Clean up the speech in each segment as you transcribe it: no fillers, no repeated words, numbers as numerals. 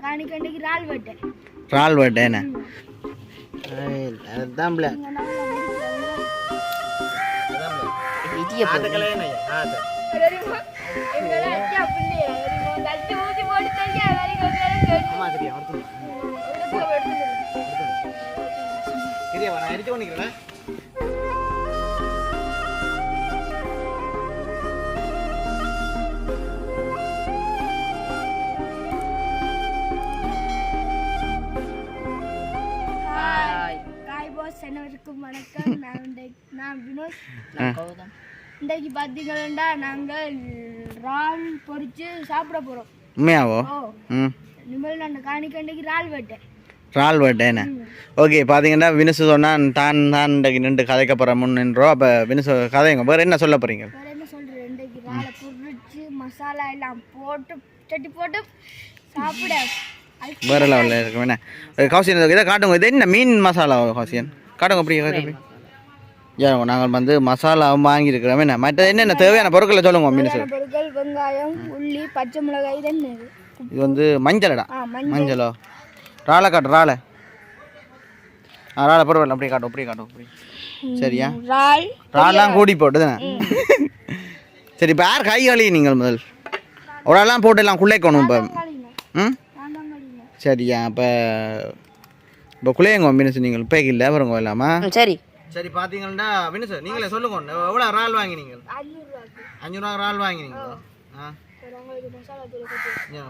காணிக்கண்டைக்கு இறால் வெட்டை. இறால் வெட்டேண்ணே அதுதான் பிள்ளை அனைவருக்கும் வணக்கம். நான் வினோத். இன்றைக்கு பார்த்தீங்கன்னா நாங்கள் இறால் பொரிச்சு சாப்பிட போகிறோம். உண்மையாவோ? இனிமேல் நான் காணிக்கண்டைக்கு இறால் வெட்டேன். இறால் வெட்டேண்ணே. ஓகே பார்த்தீங்கன்னா வினுசு சொன்னால் தான் இன்றைக்கு நின்று கதைக்க போகிற முன்னின்றோம். அப்போ வினுசு கதைங்க வேறு என்ன சொல்ல போகிறீங்க? வேறு என்ன சொல்கிறேன், இன்றைக்கு இறாலை பொரிச்சு மசாலா எல்லாம் போட்டு சட்டி போட்டு சாப்பிட வேறு லெவலில் இருக்கும். என்ன கௌசியன் இதை காட்டுங்க. இது என்ன மீன் மசாலா கௌசியன்? காட்டுங்க அப்படி எப்படி ஏன் நாங்கள் வந்து மசாலாவும் வாங்கியிருக்கிறோம். என்ன மற்ற என்னென்ன தேவையான பொருட்களை சொல்லுங்க மீன் பொருட்கள் வெங்காயம், உள்ளி, பச்சை மிளகாய். இது வந்து மஞ்சளடா. மஞ்சளோ இறாலை காட்டு இறாலை பரவாயில்ல அப்படியே காட்டும் அப்படி சரியா? இறால்லாம் கூடி போட்டுதானே. சரி இப்போ யார் கை கழுவி நீங்கள் முதல் ஒரு ஆள்லாம் போட்டு எல்லாம் குள்ளைக்கணும் இப்போ. சரியா இப்போ குள்ளையங்க மீனஸ் நீங்கள் பேக் இல்லை வருங்க இல்லாமா? சரி சரி பார்த்தீங்கன்னா மீனஸ் நீங்களே சொல்லுங்க எவ்வளோ இறால் வாங்கினீங்க? 500 ரூபா இறால் வாங்கினீங்க.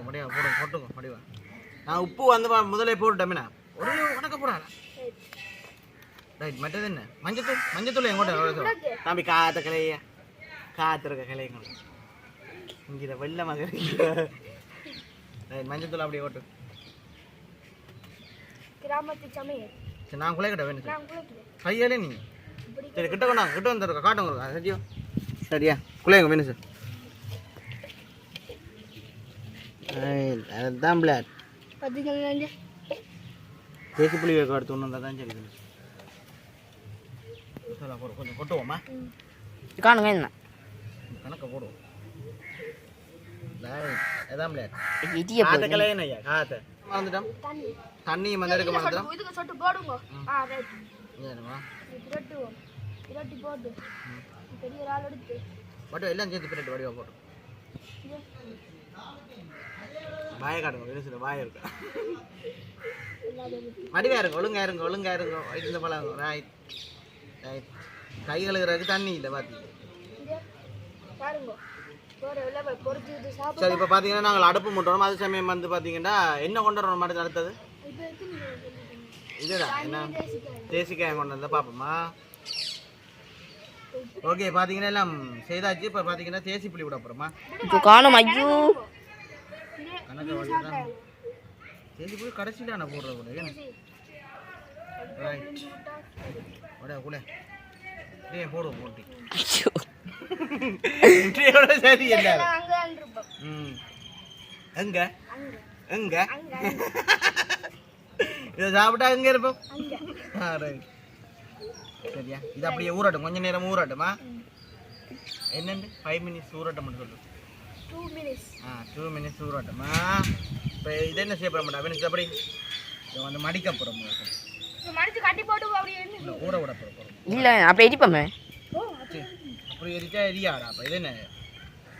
முடியா போட்டுங்க முடிவா. நான் உப்பு வந்து முதலே போட்டுட்டேன். ஒரு உனக்கு போடாத ரைட். மற்றது என்ன மஞ்சத்தூள் எங்கோட்ட தம்பி காத்திருக்க கிளைய இங்கே வெள்ளமாக இருக்கு. ரைட் மஞ்சத்தூள் அப்படியே ஓட்டு. கிராமத்து சமையல். சரி நான் குலைக்கிட்ட வேணும் கையாலே நீ. சரி கிட்ட வந்துருக்க காட்டுங்க சரியா? சரியா குலைங்க வேணும் சார். அதுதான் பிளாட் தேசி புளி வைக்க அடுத்து ஒன்று தான். சரி கொஞ்சம் கொட்டுவோம்மா காணுங்க என்ன கணக்கை போடுவோம். அதான் பிளாட் கலையனையா காத்த மறந்துட்டோம். தண்ணி வந்து எடுக்க மறந்துட்டோம். இதுக்கு சொட்டு போடுங்க. ரைட் ஏனுமா பிரட்டி போடு. பெரிய இறால் எடுத்து மட்டும் எல்லாம் சேர்த்து பிரட்டி வடிவா போடு. வாயை காட்டுங்க வினுசுல வாய் இருக்கு. வடிவா இருங்க ஒழுங்கா இருங்க வயிற்றுல பழங்க. ரைட் ரைட் கை கழுகுறதுக்கு தண்ணி இல்லை பாத்தி பாருங்க. சரி இப்போ பார்த்தீங்கன்னா நாங்கள் அடுப்பு மூட்டோம். அது சமயம் வந்து பார்த்தீங்கன்னா என்ன கொண்டு வரணும் மாதிரி அடுத்தது இதுதான் என்ன தேசிக்காயம் கொண்டு வந்தால் பார்ப்போம்மா. ஓகே பார்த்தீங்கன்னா எல்லாம் செய்தாச்சு. இப்போ பார்த்தீங்கன்னா தேசி புளி விட போகிறோம்மா. காணும் ஐயோ கணக்கு தான் தேசி புளி கடைசியில் நான் போடுறது கூட ஏன்னா ரைட் உடைய கூட இதே போடுவோம் போட்டி சரி என்ன எங்க எங்க இதை சாப்பிட்டா எங்க இருப்போம். சரியா இது அப்படியே ஊறட்டும் கொஞ்ச நேரம் ஊறட்டுமா? என்னண்டு 5 minutes ஊறட்டும் மட்டும் சொல்லு. 2 minutes ஊறட்டுமா? இப்போ இது என்ன செய்ய போட மாட்டா அப்படி இதை வந்து மடிக்க போகிறோம். ஊற விட போகிறோம் இல்லை அப்படி எரிப்போமே. அப்படி எரிச்சா எரியாடா. அப்போ இது என்ன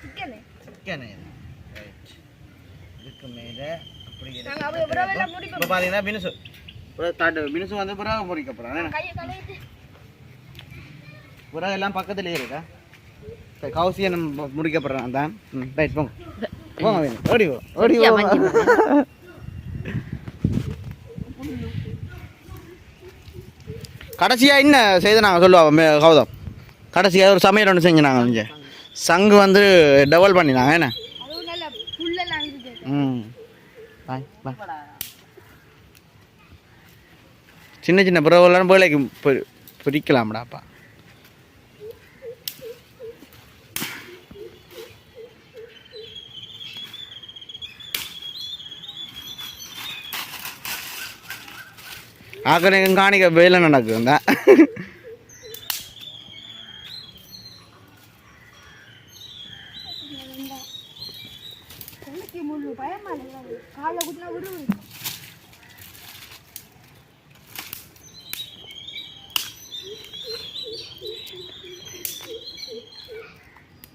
சிக்கனு ரைட். இதுக்கு மேலே அப்படி இப்போ பார்த்தீங்கன்னா பினுசு வந்து புறாவை பொறிக்க போகிறான். புறா எல்லாம் பக்கத்துலேயே இருக்கா. இப்போ கௌசியை நம்ம முடிக்க போகிறோம் தான். ரைட் போங்க வேணும் ஓடி கடைசியாக என்ன செய்து நாங்கள் சொல்லுவோம் கௌதம். கடைசியாக ஒரு சமையல் ஒன்று செஞ்சுனாங்க. இங்கே சங்கு வந்து டபுள் பண்ணினாங்க என்ன. பாய் சின்ன சின்ன புறவெல்லாம் வேலைக்கு பொறிக்கலாம்டாப்பா. ஆக்கணும் காணிக்க வேலை நடக்குதுண்டா.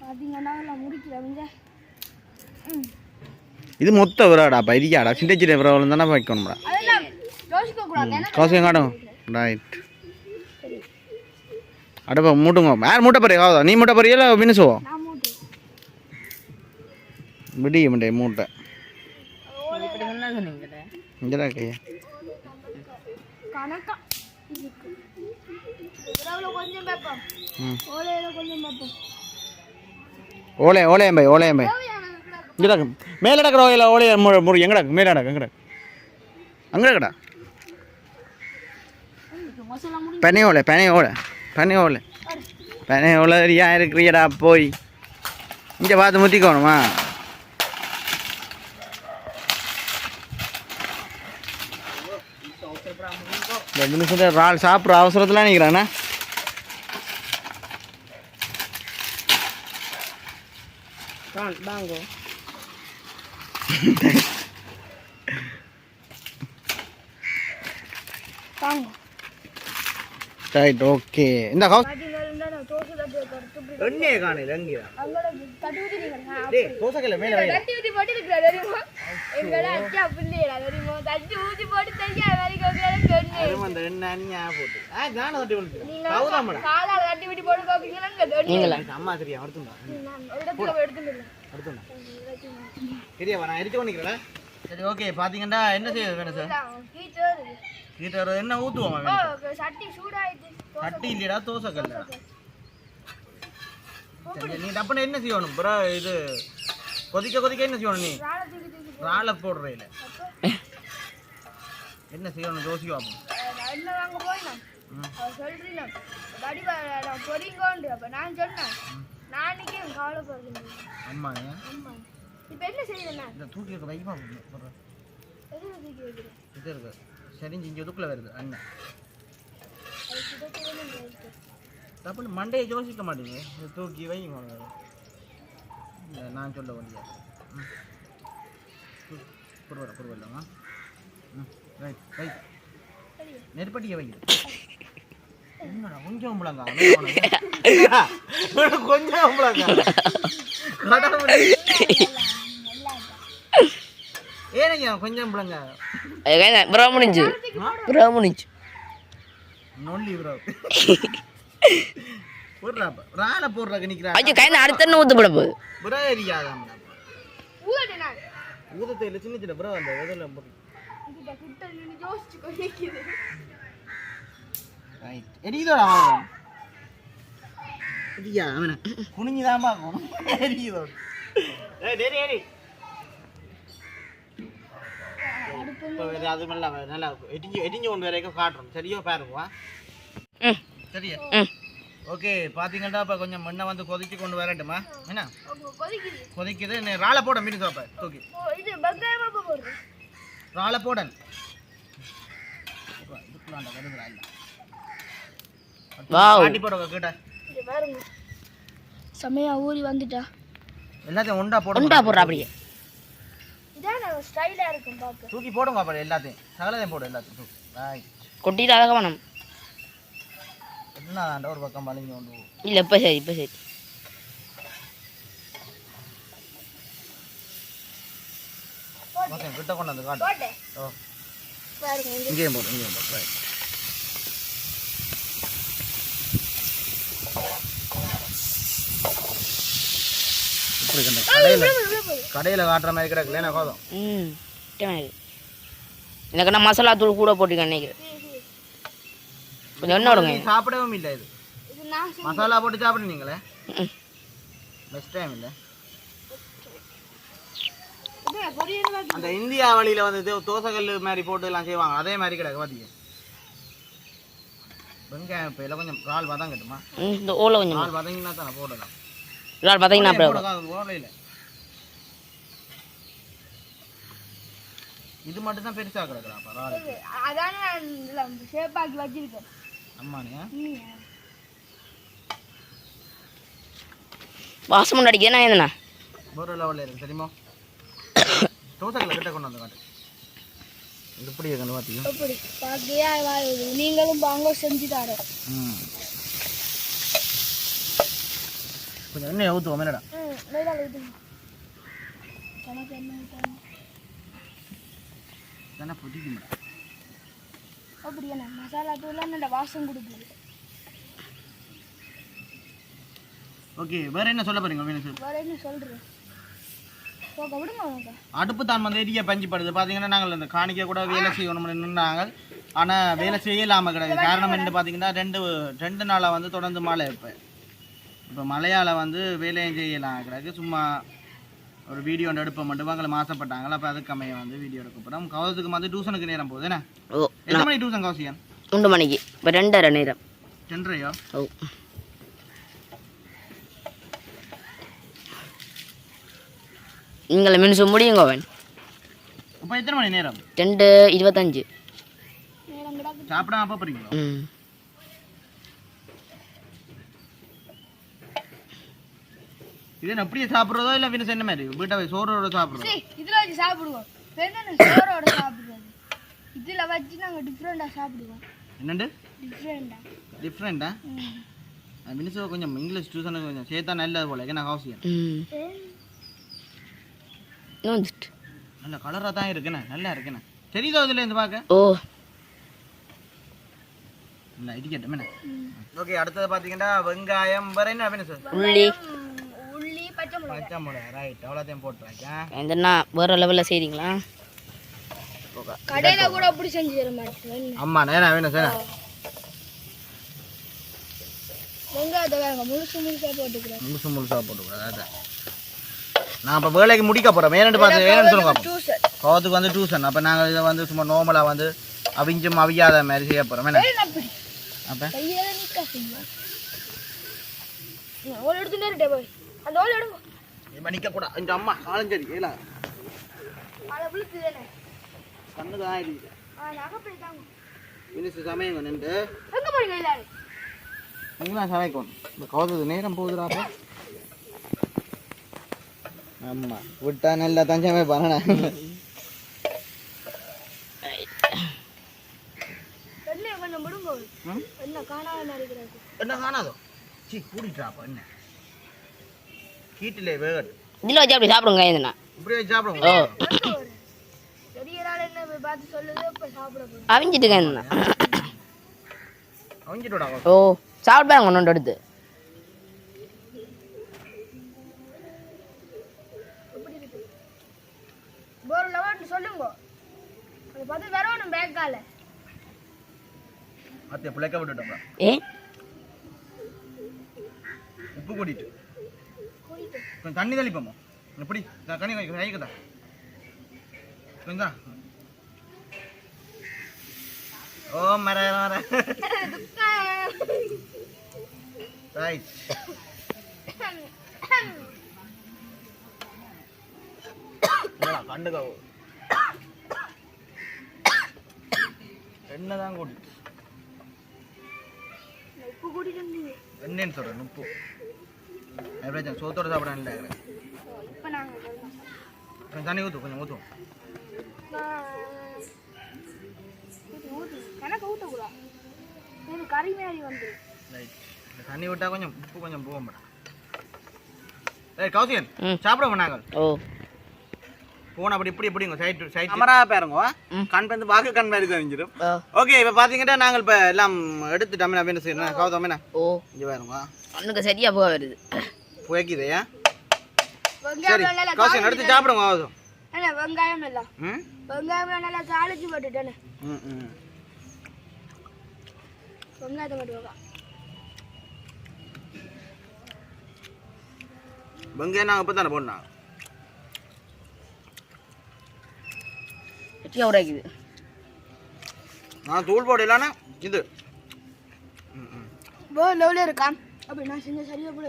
பார்த்தீங்கன்னா நான் முடிக்கிறேன். இது மொத்த விராடாப்பா இருக்காடா சின்ன சின்ன விரவலம் தானே வைக்கணும்டா அதெல்லாம் யோசிக்கக்கூடாது. கோசம் காட்டும் ரைட் அடப்பா மூட்டுங்க யார் மூட்டை போறியா நீ மூட்டை போறியா மினிசுவோ நான் மூட்டு விடிய முட்டை மூட்டை இப்படி என்ன சொன்னீங்க இங்கடா கையா கணக்கா இதுக்கு இரவுல கொஞ்சம் வைப்போம், ஓலையில கொஞ்சம் வைப்போம். ஓலையம் பை இங்கடா மேலே கிடக்குற ஓலையில் ஓலைய முறை எங்கடா மேலே எங்கடா அங்கே கடா மசாலா முடி பனை ஓலை ஏன் இருக்கிறியடா போய் இங்கே பார்த்து முத்திக்கோணுமா இந்த நிமிஷத்துல ரால் சாப்பிட்ற அவசரத்தில் நிற்கிறாண்ணா வாங்கோ வாங்க. ரைட் ஓகே இந்த ஹவுஸ் பாத்தீங்கன்னா நான் தோசை தட்டு கருத்து எண்ணெயை காணல எங்கேயா அங்கட தட்டி ஊத்திட்டீங்க. டேய் தோசைக்கல்ல மேலே வை தட்டி ஊத்தி போட்டு இருக்கிற தெரியுமா? எங்கட அச்சா பிள்ளைடா தெரியுமா? தட்டி ஊத்தி போட்டு தெரியா வேற கோக்கல அது அந்த எண்ணெய் நீ போட்டு நானும் தட்டி விழுந்து நீங்க கவுதாமடா காலால தட்டி ஊத்தி போட்டு கோக்கீங்களாங்க நீங்களா அம்மா சரியா அடுத்துடா நான் இடத்துல எடுத்துட்டேன். அடுத்துடா சரியா நான் எரிச்சு பண்ணிக்கிறேன் சரி ஓகே பாத்தீங்கன்னா என்ன செய்ய வேணும் சார் கீச்சோரு. கீட்டர் என்ன ஊத்துவோமா ஓ சட்டி சூடாயிட்டு. சட்டி இல்லடா தோசை கல்ல சரி நீ டப்புன்னு என்ன செய்யணும் ப்ரோ இது கொதிக்க என்ன செய்யணும் நீ ராள தூக்கி தூக்கி ராலை போடுறீல என்ன செய்யணும் யோசிக்க பார்ப்போம் நான் என்ன வாங்க போயினா அவ சொல்றீங்க வடிவா நான் பொறிங்கோண்டு அப்ப நான் சொன்னேன் நாளைக்கு காலை போடுறேன். ஆமாங்க ஆமா இப்போ என்ன செய்யறேன்னா இந்த தூக்கி இருக்க வைமா போடுறேன் எது தூக்கி வைக்கிறேன். இது இருக்கு சரிஞ்சு இங்கே இதுக்குள்ளே வருது அண்ணன் அது சுடச்சுடன்னு டப்புன்னு மண்டையை யோசிக்க மாட்டேங்குது இது தூக்கி வைங்க இல்லை நான் சொல்ல முடியாது புருவலாமா ரைட் ரைட் நெருப்பட்டியை வைங்க என்னடா கொஞ்சம் முழங்கா கொஞ்சம் முழங்கா ஏனங்க கொஞ்சம் முழங்கா ப்ரோ முடிஞ்சு நொல்லி ப்ரோ போடுறாப்ப ராலை போடுறாக்க நிற்கிறா ஐயோ கையில் அடுத்த ஊற்று போட போகுது ப்ரோ எரியாதான் ஊதட்டேனா ஊதத்தை இல்லை சின்ன சின்ன ப்ரோ அந்த இதில் கிட்ட கிட்ட நின்னு யோசிச்சு கொண்டிருக்குது. ரைட் எரியுதோடா எரியா அவனை குனிஞ்சுதான் பார்க்கணும் எரியுதோட ஏரி இப்போ அது நல்லா எரிஞ்சு கொண்டு வரைக்கும் காட்டுறோம் சரியோ பாருங்க சரியா ஓகே பார்த்தீங்கன்னா இப்போ கொஞ்சம் மண்ணை வந்து கொதிச்சு கொண்டு வரட்டுமா என்ன கொதிக்குது. கொதிக்குது நீ ராலை போட மீன் சாப்ப தூக்கி ஓ இது வெங்காயமா போடுறேன். ராலை போடன் இதுக்குள்ளாண்ட வருதுடா இல்லை வாவ் காட்டி போடுங்க கேட்ட இது பாருங்க செமையா ஊறி வந்துட்டா. எல்லாத்தையும் ஒண்டா ஒண்டா போடுறா அப்படியே இதான் ஸ்டைலா இருக்கும் பார்க்க. தூக்கி போடுங்க அப்படி எல்லாத்தையும் சகலதையும் போடு எல்லாத்தையும் தூக்கி ரைட் கொட்டிட்டு அழகாக வேணும் என்ன ஒரு பக்கம் வலிஞ்சு கொண்டு இல்லை இப்போ சரி ஓகே கிட்ட கொண்டு வந்து காட்டு போட்டேன் ஓ பாருங்க இது இங்கேயும் போடு ரைட் இப்படி கடையில் காட்டுற மாதிரி கிடக்குல என்ன கோதம் எனக்கு நான் மசாலா தூள் கூட போட்டுக்க நினைக்கிறேன் கொஞ்சம் என்ன விடுங்க சாப்பிடவும் இல்லை இது இது நான் மசாலா போட்டு சாப்பிடுனீங்களே பெஸ்ட் டைம் இல்லை இது பொரியல் வாங்கி அந்த இந்தியா வழியில் வந்து தோசைக்கல் மாதிரி போட்டு எல்லாம் செய்வாங்க அதே மாதிரி கிடக்கு பார்த்தீங்க வெங்காயம் இப்போ எல்லாம் கொஞ்சம் ரால் வதம் கட்டுமா இந்த ஓலை கொஞ்சம் ரால் வதங்கினா தானே போடலாம் எல்லாரும் பார்த்தீங்கன்னா அப்புறம் ஓலையில் இது மட்டும் தான் பெருசாக கிடக்குறாப்பா ரால் அதானே நான் ஷேப் ஆக்கி வச்சிருக்கேன். அம்மானியா வாசம் அடிக்கிறேன் நான் என்னண்ணா ஒரு லெவலில் இருக்கு தெரியுமா தோசைக்கல்ல கிட்ட கொண்டு வந்து காட்டு இது எப்படி இருக்கணும் பார்த்தீங்க எப்படி பாக்கியா வாழுது நீங்களும் வாங்க செஞ்சு தர கொஞ்சம் எண்ணெய் ஊற்றுவோம் என்னடா மேலே ஊற்றுங்க கணக்கு என்ன ஊற்றாங்க தானே பொட்டிக்கும் அப்படியா மசாலா தூள்லாம் நல்ல வாசம் கொடுக்குது ஓகே வேற என்ன சொல்ல போறீங்க மீனு வேற என்ன சொல்கிறேன் போக விடுங்க அவங்க அடுப்பு தான் வந்து எரிய பஞ்சிப்படுது பார்த்தீங்கன்னா நாங்கள் இந்த காணிக்க கூட வேலை செய்யணும்னு நின்றாங்க ஆனால் வேலை செய்யலாமல் கிடையாது காரணம் என்ன பார்த்தீங்கன்னா ரெண்டு நாளாக வந்து தொடர்ந்து மழை இப்போ மழையால் வந்து வேலையும் செய்யலாம் கிடையாது சும்மா ஒரு வீடியோ ஒன்று எடுப்ப மட்டும் அவங்களை மாசப்பட்டாங்களா அப்போ அதுக்கு அமைய வந்து வீடியோ எடுக்க போகிறோம் கவசத்துக்கு வந்து டியூஷனுக்கு நேரம் போகுது என்ன எத்தனை மணி டியூஷன் கவசியம் 2 மணிக்கு இப்போ 2:30 நேரம் 2:30 ஓ நீங்கள் மினிசு முடியுங்க அவன் இப்போ எத்தனை மணி நேரம் 2:25 சாப்பிடாம அப்போ போகிறீங்களா இது அப்படியே சாப்பிட்றதோ இல்லை பின்ன என்ன மாதிரி வீட்டை போய் சோறோட சாப்பிட்றோம் இதில் வச்சு சாப்பிடுவோம் சோறோட சாப்பிடுவோம் இதில் வச்சு நாங்கள் டிஃப்ரெண்டாக சாப்பிடுவோம் என்னண்டு டிஃப்ரெண்டா மினிசோ கொஞ்சம் இங்கிலீஷ் டியூஷனுக்கு கொஞ்சம் சேர்த்தா நல்லது போல என்ன அவசியம் நல்ல கலராக தான் இருக்குண்ணே நல்லா இருக்குண்ணே தெரியுதோ இதில் இருந்து பார்க்க ஓ இல்லை இடிக்கட்டும் என்ன ஓகே அடுத்தது பார்த்தீங்கன்னா வெங்காயம் வேற என்ன மினிசோ உள்ளி பச்சை மிளகா ரைட் அவ்வளோத்தையும் போட்டுருக்கேன் எந்தன்னா வேறு லெவலில் செய்கிறீங்களா கடையில் கூட அப்படி செஞ்சு தர மாட்டேன் அம்மா நேரம் வேணும் சார் வெங்காயத்தை வேங்க முழுசாக போட்டுக்கிறேன் முழுசாக போட்டுக்கிறேன் அதான் நான் இப்போ வேலைக்கு முடிக்க போகிறேன் வேணும்னு பார்த்து வேணும்னு சொல்லுங்க கோவத்துக்கு வந்து டியூஷன் அப்போ நாங்கள் இதை வந்து சும்மா நார்மலாக வந்து அவிஞ்சும் அவியாத மாதிரி செய்ய போகிறோம் என்ன அப்போ ஓல் எடுத்துட்டே போய் அந்த ஓல் எடுங்க இப்போ நிற்கக்கூடாது இந்த அம்மா காலஞ்சரி இல்லை அதை விழுத்துதானே கண்ணு தான் இருக்குது நாங்கள் போய் தாங்க மினிஸ்டர் சமையங்க நின்று எங்கே போறீங்க எல்லாரும் நீங்களாம் சமைக்கணும் இந்த கோவத்துக்கு நேரம் போகுதுடாப்போ ஆமாம் விட்டா நல்லா தான் சமைப்பானே என்ன கொஞ்சம் விடுங்க என்ன காணாத இருக்கிறாரு என்ன காணாதோ சி கூடிட்டாப்பா என்ன கீட்டிலே வேகட்டு இதில் வச்சு அப்படி சாப்பிடுங்க எதுனா இப்படி வச்சு சாப்பிடுங்க பெரிய நாள் என்ன போய் பார்த்து சொல்லுது இப்போ சாப்பிட போகிறோம் அவிஞ்சிட்டுங்க என்ன அவிஞ்சிட்டோடா ஓ சாப்பிட்பாங்க ஒன்று எடுத்து ஒரு லெவன் சொல்லுங்க அதை பார்த்து வேற ஒன்றும் பேக்கால அத்தைய பிள்ளைக்க விட்டுட்டோம்டா ஏ உப்பு கூட்டிட்டு கொஞ்சம் தண்ணி தெளிப்போமா எப்படி தண்ணி கைக்குதா கொஞ்சம் ஓ மர மர ரைட் கண்டுக்கோ என்னதான் கூட்டிட்டு உப்பு கூட்டிட்டு என்னன்னு சொல்கிறேன் உப்பு எப்படியா சோத்தோட சாப்பிட இல்லை இப்போ நாங்கள் கொஞ்சம் தண்ணி ஊற்று கொஞ்சம் ஊற்றுவோம் எனக்கு ஊற்றக்கூடாது இது கறி மாதிரி வந்துடும் ரைட் இந்த தண்ணி விட்டால் கொஞ்சம் உப்பு கொஞ்சம் போக மாட்டேன் ரைட் கௌசியன் சாப்பிடுவோம் நாங்கள் ஓ போன அப்படி இப்படி இப்படிங்க சைட் சைட் அமரா பாருங்க கண் வந்து பாக்கு கண் மாதிரி தெரிஞ்சிடும் ஓகே இப்போ பார்த்தீங்கன்னா நாங்கள் இப்போ எல்லாம் எடுத்துட்டோம் என்ன செய்யணும் கௌதம் என்ன ஓ இங்கே பாருங்க கண்ணுக்கு சரியாக போக வருது புயக்குதையா சரி கௌசியன் எடுத்து சாப்பிடுங்க கௌதம் என்ன வெங்காயம் நல்லா வெங்காயம் நல்லா தாளிச்சு போட்டுட்டேன்னு வெங்காயத்தை மட்டும் வெங்காயம் நாங்கள் இப்போ தானே போடணும் வெட்டியாக உரைக்குது நான் தூள் போடலான்னா இது லெவலில் இருக்கா அப்படி நான் செஞ்ச சரியாக போட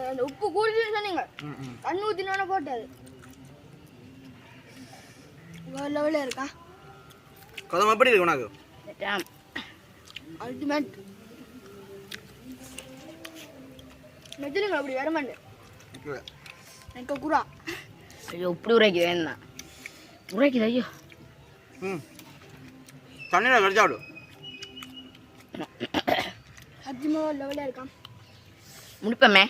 அந்த உப்பு கூடிச்சுன்னு சொன்னீங்க தண்ணி ஊற்றினோன்னு போட்டாது லெவலில் இருக்கா கதம் எப்படி இருக்கு உனக்கு அல்டிமேட் மெத்திலுங்க அப்படி வரமாண்டு எனக்கு குரா ஐயோ இப்படி உரைக்குது என்ன உரைக்குது ஐயோ தண்ணியில் கடிச்சா விடு அதிகமாக லெவலில் இருக்கான் முடிப்பமே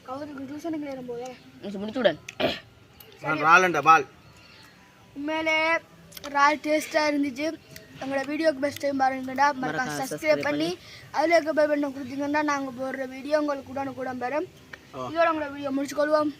கவுருக்கு டியூஷனுக்கு நேரம் போதே முடிச்சு விடன் ராலண்ட பால் உண்மையிலே ரால் டேஸ்ட்டாக இருந்துச்சு எங்களோட வீடியோக்கு பெஸ்ட் டைம் பாருங்கடா மறக்காம சப்ஸ்கிரைப் பண்ணி அதில் இருக்க பெல் பட்டன் கொடுத்தீங்கன்னா நாங்கள் போடுற வீடியோ உங்களுக்கு கூட பெறும் இதோட உங்களோட வீடியோ முடிச்சுக்கொள்வோம்